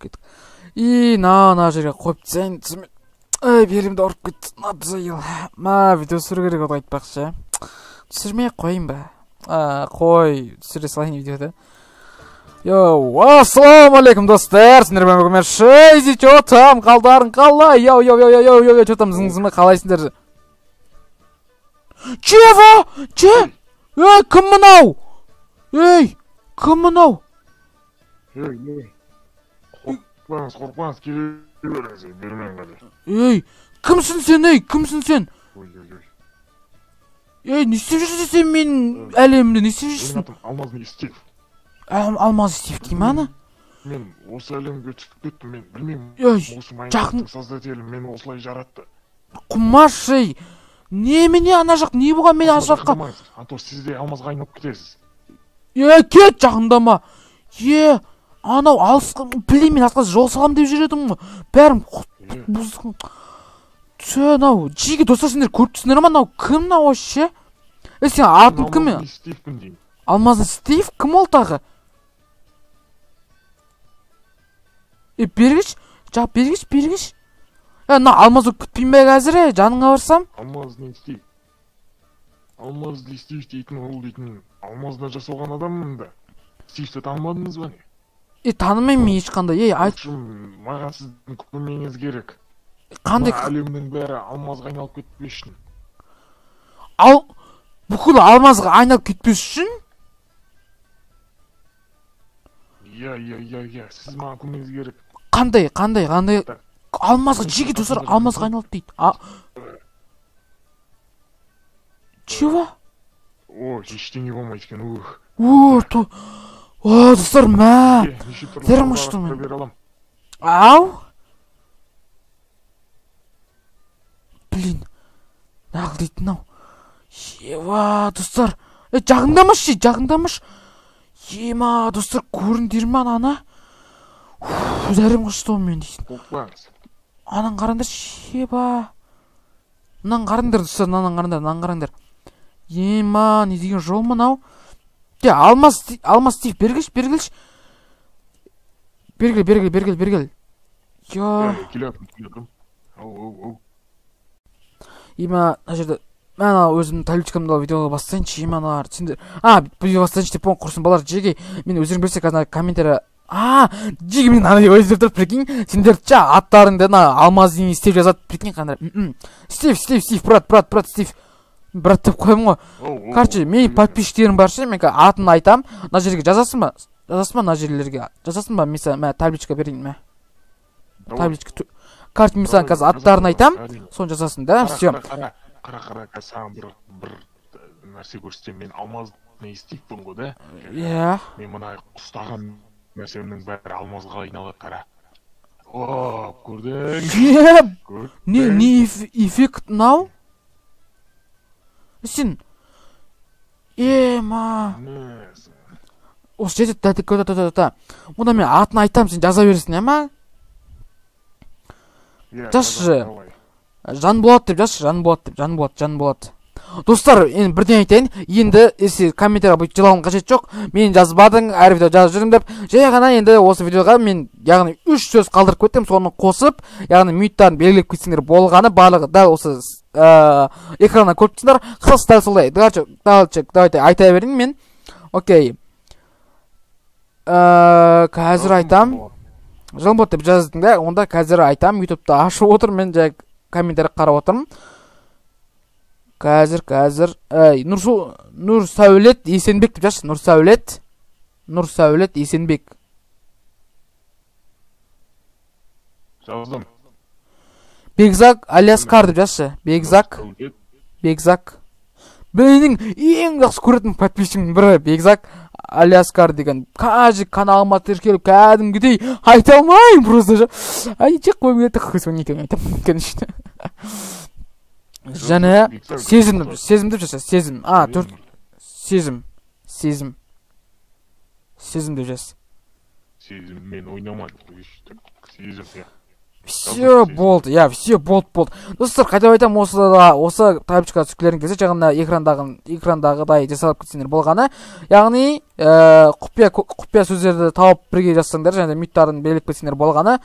кеттік. И на жерге қойып тастайын. Ай, белімді ауырып кетті. Надзаил. Видео түсіру керек ол айтпақшы. Түсірмей қойын ба? Қой, түсіре салайын видеода. Йоу, ассаламалейкум достар. Сендермен бүгін шейзи, чо там, қалдарың қалай? Йоу, чо там, зың-зыңы қалайсыңдар? Чего? Че? Ей, кім мынау? Ей, кім мынау? Қорқпаңыз, келе беріңіз, бермен қады. Ей, кімсің сен, кімсің сен? Ей, не істеп жүрсің сен менің әлемімді, не істеп жүрсің? Менің атым Алмаз Стив. Алмаз Стив дейм ана? Мен осы әлемге түсіп кеттім, мен білмеймін. Осы жақын создателім мені осылай жаратты. Құмаш, немене ана жақ, не болған мен ана жаққа? А то сіз де алмазға айналып кетесіз. Кет жақындама. Анау алысқа, білейм мен асқа жол салам деп жүредім ғой. Бәрім бұздың. Анау, жеге достар сендер көріп түсіндер ма? Анау кім мынау вообще? Сен атын кім мен? Алмаз Стивпін деймін. Алмаз Стив? Кім ол тағы? Бергіш? Жақ бергіш? Мына Алмазды күтпейм бе қазір, жаныңа барсам? Алмаз Стив. Алмаз Стив дейтін ол дейтін алмаздан жасалған адаммын да. Стивті танымадыңыз ба не? Танымаймын мен ешқандай. Айт. Маған сіздің көмегіңіз керек. Қандай? Әлемнің бәрі алмазға айналып кетпес үшін. Бүкіл алмазға айналып кетпес үшін? Сіз маған көмегіңіз керек. Қандай? Алмазға жеге достар алмазға айналып дейді. Чего? Ештеңе болмайды екен. Достар, Зерім ұштым мен. Ау? Блин, нағыл дейтін ау. Достар, жағындамыш. Достар, көріндер ма ана? Зәрім ұшты ол мен дейсін. Қоқпаңыз. Анан қарандар, Мынан қарандар, достар, мынан қарандар. Не деген жол мынау? Алмаз Стив, бергіш. Бергіл. Келем. Мына жерде, мен өзімнің табличкамды видеоға бастайыншы, сендер... Видео бастайыншы деп құрсын балар, жеге, мен өздерің білсе қазір комментария... Жеге мен өздер тұрып, прикинь, сендер аттарыңды Алмаз дейін Стив жазады, прикинь, қандай... Стив, брат, Стив. Брат деп қойым ғой. Короче, мен подписчиктерім баршы, мен атын айтам, мына жерге жазасың ба, мына жерлерге? Жазасың ба, мен табличка берейін, табличка. Короче, мен саған қазір аттарын айтам, соны жазасың, да? Все. Қара, саған бір нәрсе көрсетем, мен Алмаз Стивпін ғой, да? Мен мына құстаған нәрсемнің бәрі алмазға айналады, қара. Көрдің? Не эффект нау? Сен... Осы жетеді, көті. Онда мен атын айтам, сен жаза бересің, Жазшы. Жанболат деп жазшы, Жанболат. Достар, бірден айтайын, енді комментария бұйт жылауын қажет жоқ. Мен жазбадың, әр видео жазып жүрдім деп. Жай ғана енді осы видеоға мен яғни 3 сөз қалдырып көттім, соны қосып, яғни минуттарын белгілеп кетсеңдер болғаны, барлығы дәл осы экраннан көріп тұрсыңдар. Қысқасы дәл солай. Давайте айта берейін мен. Окей. Қазір айтам. Жанболат деп жаздың да, онда қазір айтам. Ютубта ашып отыр, мен жай комментарий қарап отырмын. Қазір, Нұрсәулет Есенбек деп жазшы, Нұрсәулет Есенбек. Жаздым. Бекзак Алияскар деп жазшы, Бекзак. Менің ең жақсы көретін подписчигімнің бірі Бекзак Алияскар деген. Кажы каналыма тіркеліп, кәдімгідей айта алмайым просто. Жек қойым еті қойсын екен айтам. Және сезім деп жаса, сезім. Сезім деп жаса. Сезім, мен ойнамадым. Сезім, Все болды, все болды. Достар, қайтып айтам, осы тайпчикқа түскілерің келсе, жаңағына экрандағыдай жасалып кетсеңдер болғаны. Яғни, құпия сөздерді тауып бірге жазсаңдар, және миттарын белгілеп кетсеңдер болғаны.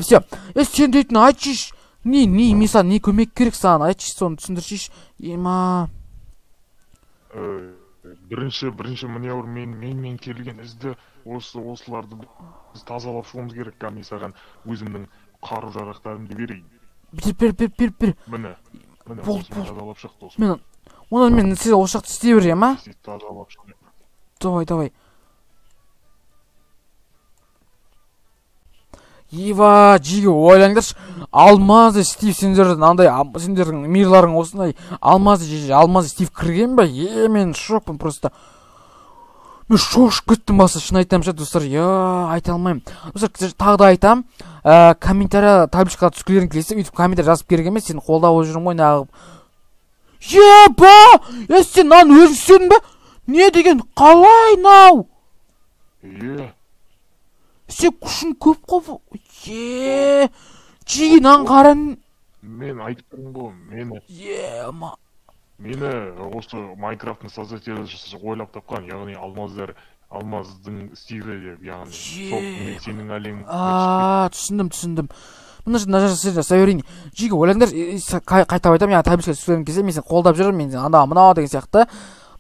Все. Сен дейтін айтшыш. Мисан, не көмек керек саған? Айтшыш, соны түсіндіршіш. Ема. Бірінші маневр мен келген ізді осыларды біз тазалап шығуымыз керек. Мен саған өзімнің қару жарақтарымды берейін. Бер. Міне осыны тазалап шық досым. Мен сіз осы жақты істей берем, ма? Тазалап шық. Давай. Ева, жиге ойлаңдаршы. Алмазы Стив, сендердің мирларың осындай алмазы Стив кірген ба? Мен шокпын просто. Мен шошып кеттім басы, шын айтам ша, достар. Айта алмаймын. Достар, тағы да айтам. Комментария табличкаға түскілерің келесе, өйтіп комментария жазып керек емес, сен қолдап жүрім ғой нағып. Еба! Сен нан өзің істедің бе? Не деген қалай нау? Сен күшін көп қоп. Жиге нан қаран. Мен айтып тұрмын ғой, мені осы Майнкрафтың создателі ойлап тапқан, яғни алмаздың Стиві деп, яғни сол сенің әлемің. Түсіндім. Мына жасай берейін. Жиге ойлаңдар, қайтап айтам, яғни табличка түскілерің келсе, мен сен қолдап жүрім, мен сен мынау деген сияқты.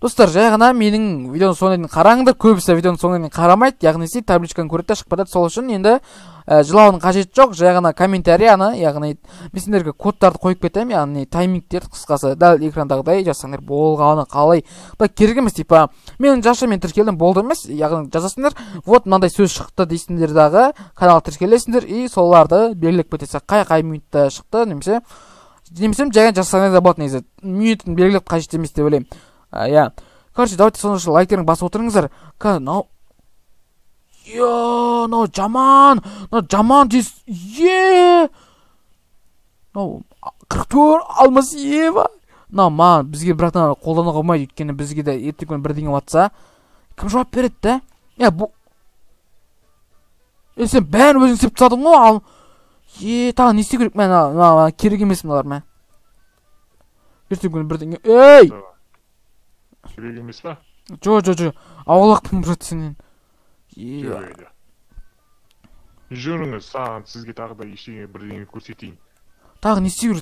Достар, жай ғана менің видеоның соңына дейін қараңдар, көбісі видеоның соңына дейін қарамайды, яғни сен табличканы көреді де шықпады, сол үшін енді жылаудың қажеті жоқ, жай ғана комментарияны, яғни мен сендерге кодтарды қойып кетем, яғни таймингтерді қысқасы дәл экрандағыдай жазсаңдар болғаны қалай. Бұл керек емес, типа мен мен тіркелдім болды емес, яғни жазасыңдар, вот мынандай сөз шықты дейсіңдер дағы, каналға тіркелесіңдер и соларды белгілеп кетесіз. Қай минутта шықты, немесе жай жазсаңдар да болады, негізі минутын белгілеп қажет емес деп ойлаймын. Короче, давайте соңғы лайктерін басып отырыңыздар. Нау жаман дейсіз. Нау 44 алмас ева. Маған бізге бірақтан қолдана қоймайды, өйткені бізге де ертең күні бірдеңе ватса, кім жауап береді де? Сен бәрін өзің істеп тастадың ғой. Тағы не істеу керек? Мен керек емес мыналар ма? Ертең күні бірдеңе. Керек емес па? Жо. Аулақпын брат сенен. Жүріңіз, сізге тағы да ештеңе бірдеңе көрсетейін. Тағы не істеу керек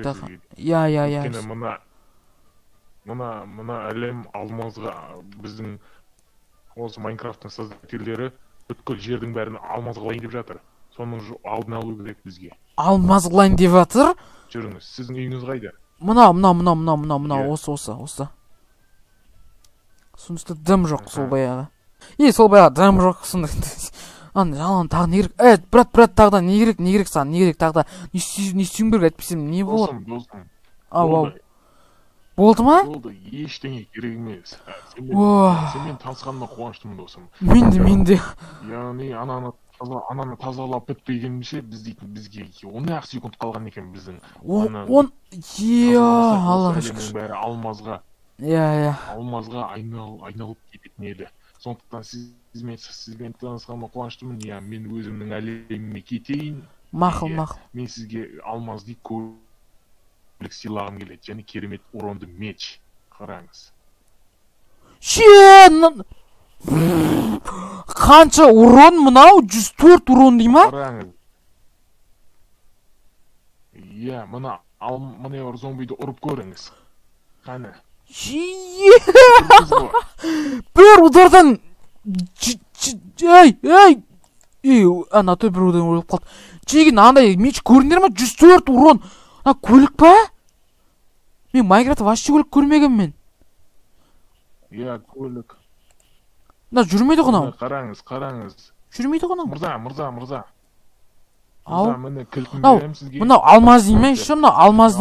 тағы. Өйткені мына әлем алмазға, біздің осы Майнкрафттың создателері бүткіл жердің бәрін алмаз қылайын деп жатыр. Соның алдын алу керек бізге. Алмаз қылайын деп жатыр? Жүріңіз, сіздің үйіңіз қайда? Мына, осы. Сонысты дым жоқ сол баяғы. Сол баяғы дым жоқ сонда. Жалан тағы не керек? Брат, тағы да не керек саған? Не керек тағы да? Не істеуім керек айтпесем не болады? Досым. Болды ма? Болды, ештеңе керек емес. Сенмен танысқаныма қуаныштымын досым. Мен де. Яғни ананы тазалап бітпегенше бізге 10 секунд қалған екен біздің. Аллаға шүкір. Бәрі алмазға. Алмазға айналып кететін еді. Сондықтан сізбен танысқаныма қуаныштымын. Мен өзімнің әлеміме кетейін. Мақұл. Мен сізге алмаз дейді көлік сыйлағым келеді. Және керемет уронды меч. Қараңыз. Қанша урон мынау? 104 урон дей ма? Қараңыз. Мына зомбиді ұрып көріңіз. Қане. Бір удардан ана той бір удардан өліп қалды. Жеген андай меч көріндер ма? 104 урон. Көлік па? Мен Майнкрафтта вообще көлік көрмеген мен. Көлік. Жүрмейді ғынау. Қараңыз. Жүрмейді ғынау. Мырза. Міне кілтін берем сізге. Мынау алмаз дей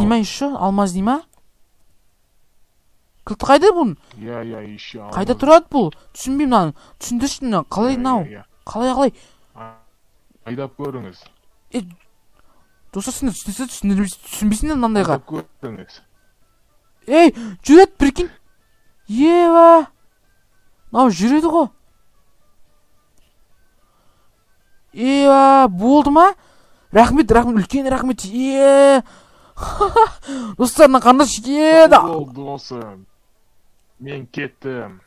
ма еще? Алмаз дей ма? Кілті қайда бұн? Еще алмаз. Қайда тұрады бұл? Түсінбеймін мынаны. Түсіндірші мынаны. Қалай мынау? Қалай? Айдап көріңіз. Достар, сендер түсінбейсіңдер мынандайға. Айдап көріңіз. Жүреді, прикинь. Мынау жүреді ғой. Болды ма? рахмет үлкен рахмет. Достарына қандаш Ол досым. Мен кеттім.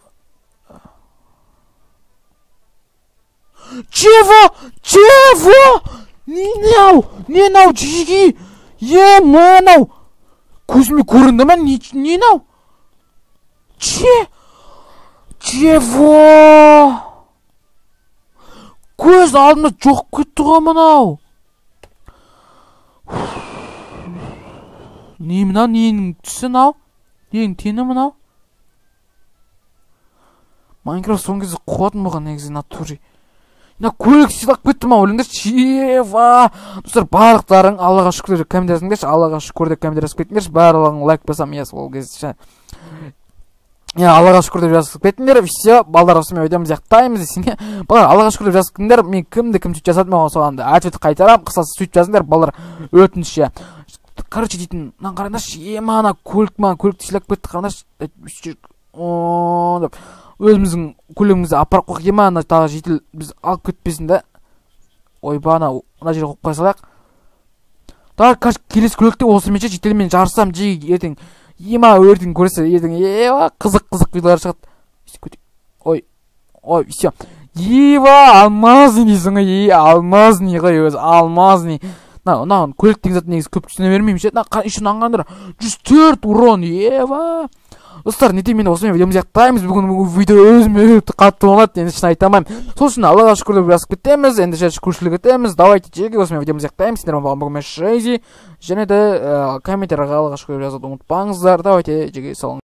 Чего? Не нау, жиги? Мынау. Көзіме көрінді ма? Не нау? Чего? Көз алдымда жоқ кетті ғой мынау. Не мынау? Ненің түсі мынау? Ненің тені мынау? Майнкрафт соңғы кезде қуатын болған негізі натури. Көлік сыйлап кетті ма ойлаңдар. Чего? Достар, барлықтарың Аллаға шүкір деп комментария жазыңдаршы. Аллаға шүкір деп комментария жазып кетіңдерші. Барлығың лайк басам, ол кезде. Аллаға шүкір деп жазып кетіңдер. Все, балдар, осымен видеомызды аяқтаймыз десең. Балдар, Аллаға шүкір деп жазып кетіңдер. Мен кімді сөйтіп жасадым, соған ответ қайтарам. Қысасы сөйтіп жазыңдар, балдар. Өтініш. Короче дейтін, қараңдаршы, ана көлікті сыйлап кетті, қараңдаршы. Өзіміздің көлігімізді апарып қойық, ана тағы жетіл біз алып кетпесін да. Ойба, ана жерге қойып қоя салайық. Тағы келесі көлікте осымен жетелмен жарысам, ертең өртің көресі, ертең қызық видеолар шығады. Ой, все. Алмазный дейсің ғой, алмазный ғой өзі, алмазный. Көліктің заты негізі көп түсіне бермеймін ше. Үшін аңғандар 104 урон, Достар, нете мен осымен видеомызды аяқтаймыз. Бүгін видео өзіме қатты болады, енді шын айтамайым. Сол үшін Аллаға шүкір деп жазып кетеміз, енді шүкіршілік етеміз. Давайте жеге осымен видеомызды аяқтаймыз. Сендер бүгін мен Шейзи. Және де комментарияға Аллаға шүкір деп жазуды ұмытпаңыздар. Давайте жеге салыңыз.